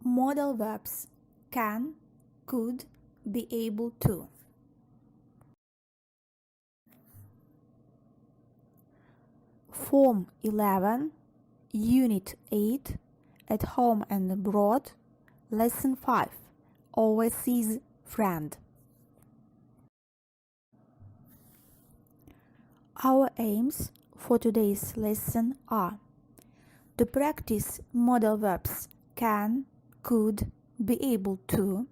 Modal verbs can, could, be able to. Form 11, Unit 8, At Home and Abroad, Lesson 5, Overseas Friend. Our aims for today's lesson are to practice modal verbs can, could, be able to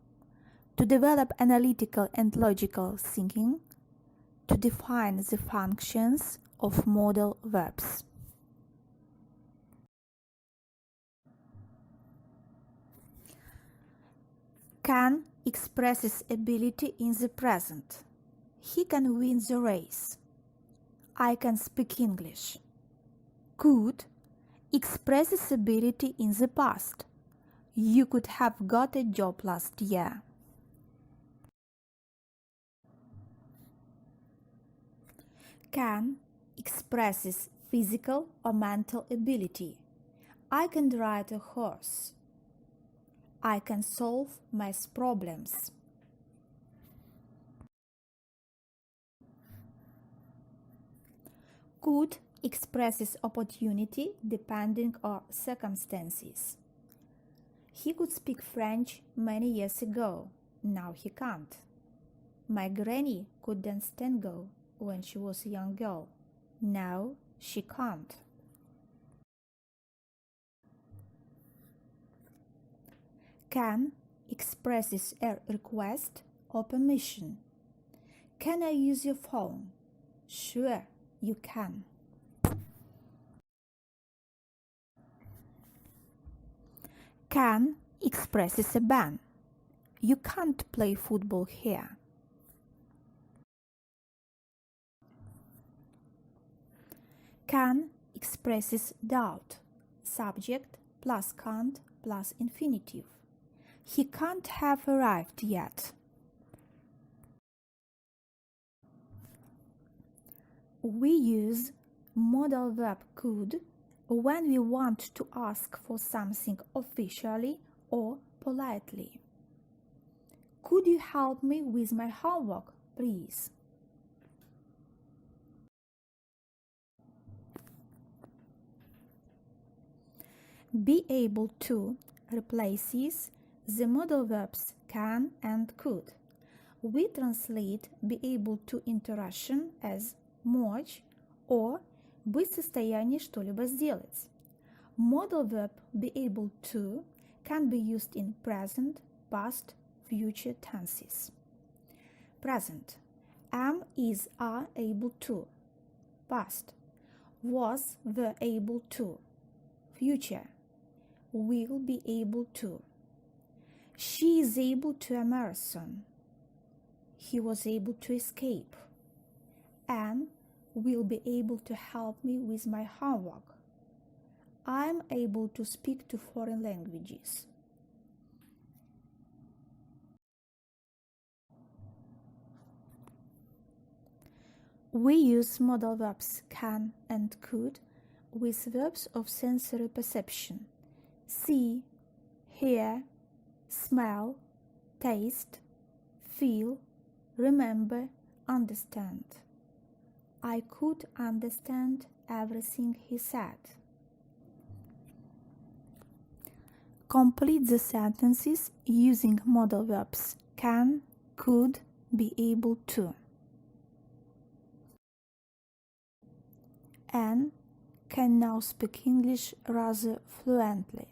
develop analytical and logical thinking, to define the functions of modal verbs. Can expresses ability in the present. He can win the race. I can speak English. Could expresses ability in the past. You could have got a job last year. Can expresses physical or mental ability. I can ride a horse. I can solve math problems. Could expresses opportunity depending on circumstances. He could speak French many years ago. Now he can't. My granny could dance tango when she was a young girl. Now she can't. Can expresses a request or permission. Can I use your phone? Sure, you can. Can expresses a ban. You can't play football here. Can expresses doubt. Subject plus can't plus infinitive. He can't have arrived yet. We use modal verb could when we want to ask for something officially or politely. Could you help me with my homework, please? Be able to replaces the modal verbs can and could. We translate be able to into Russian as мочь or быть в состоянии что-либо сделать. Modal verb be able to can be used in present, past, future tenses. Present. Am, is, are able to. Past. Was, were able to. Future. Will be able to. She is able to a marathon. He was able to escape. Anne will be able to help me with my homework. I'm able to speak 2 foreign languages. We use modal verbs can and could with verbs of sensory perception. See, hear, smell, taste, feel, remember, understand. I could understand everything he said. Complete the sentences using modal verbs can, could, be able to. Anne can now speak English rather fluently.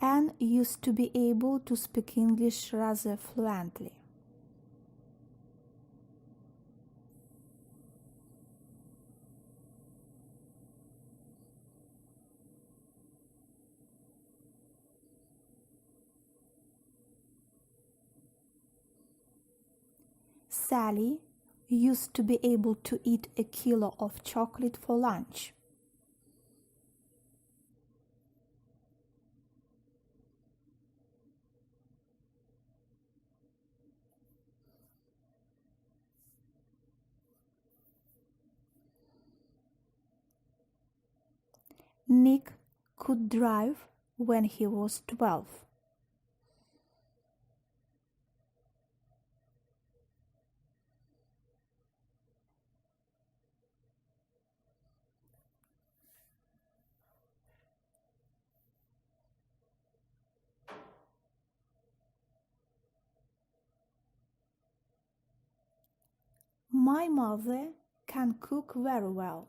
Anne used to be able to speak English rather fluently. Sally used to be able to eat a kilo of chocolate for lunch. Nick could drive when he was 12. My mother can cook very well.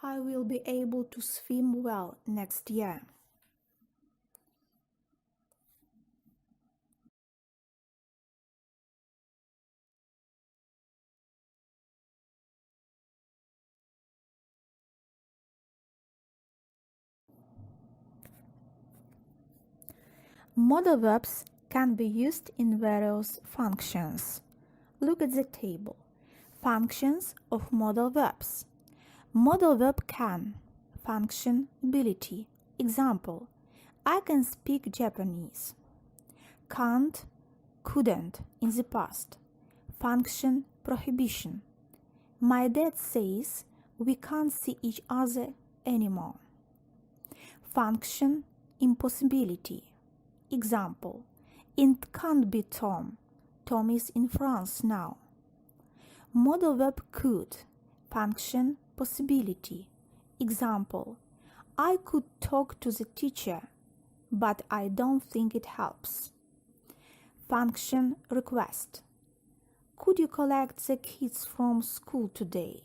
I will be able to swim well next year. Modal verbs can be used in various functions. Look at the table. Functions of modal verbs. Modal verb can. Function ability. Example: I can speak Japanese. Can't, couldn't in the past. Function prohibition. My dad says we can't see each other anymore. Function impossibility. Example: it can't be Tom. Tom is in France now. Modal verb could. Function possibility. Example: I could talk to the teacher, but I don't think it helps. Function request. Could you collect the kids from school today?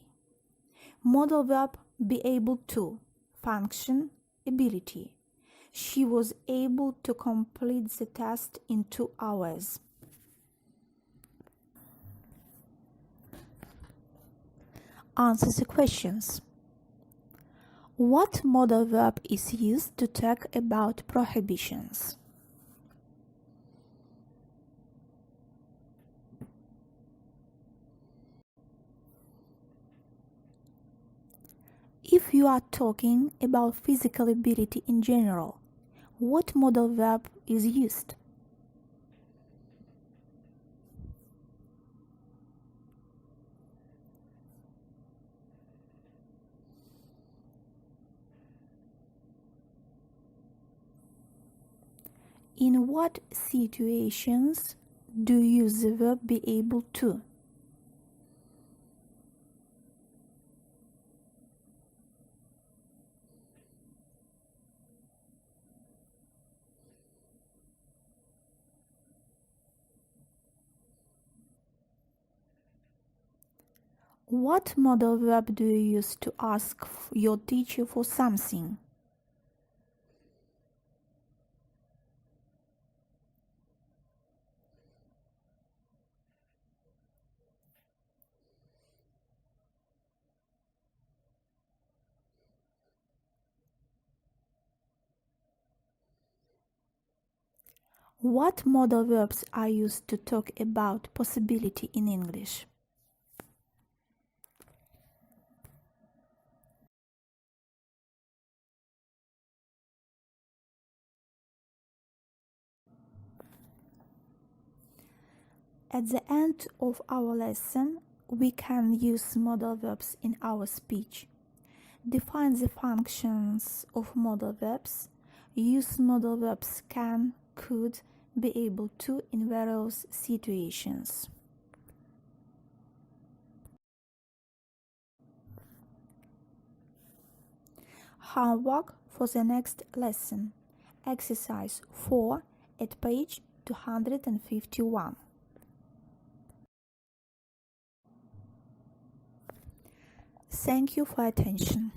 Modal verb be able to. Function ability. She was able to complete the test in 2 hours. Answer the questions. What modal verb is used to talk about prohibitions? If you are talking about physical ability in general, what modal verb is used? In what situations do you use the verb be able to? What modal verb do you use to ask your teacher for something? What modal verbs are used to talk about possibility in English? At the end of our lesson, we can use modal verbs in our speech. Define the functions of modal verbs. Use modal verbs can, could, be able to in various situations. Homework for the next lesson. Exercise 4 at page 251. Thank you for attention.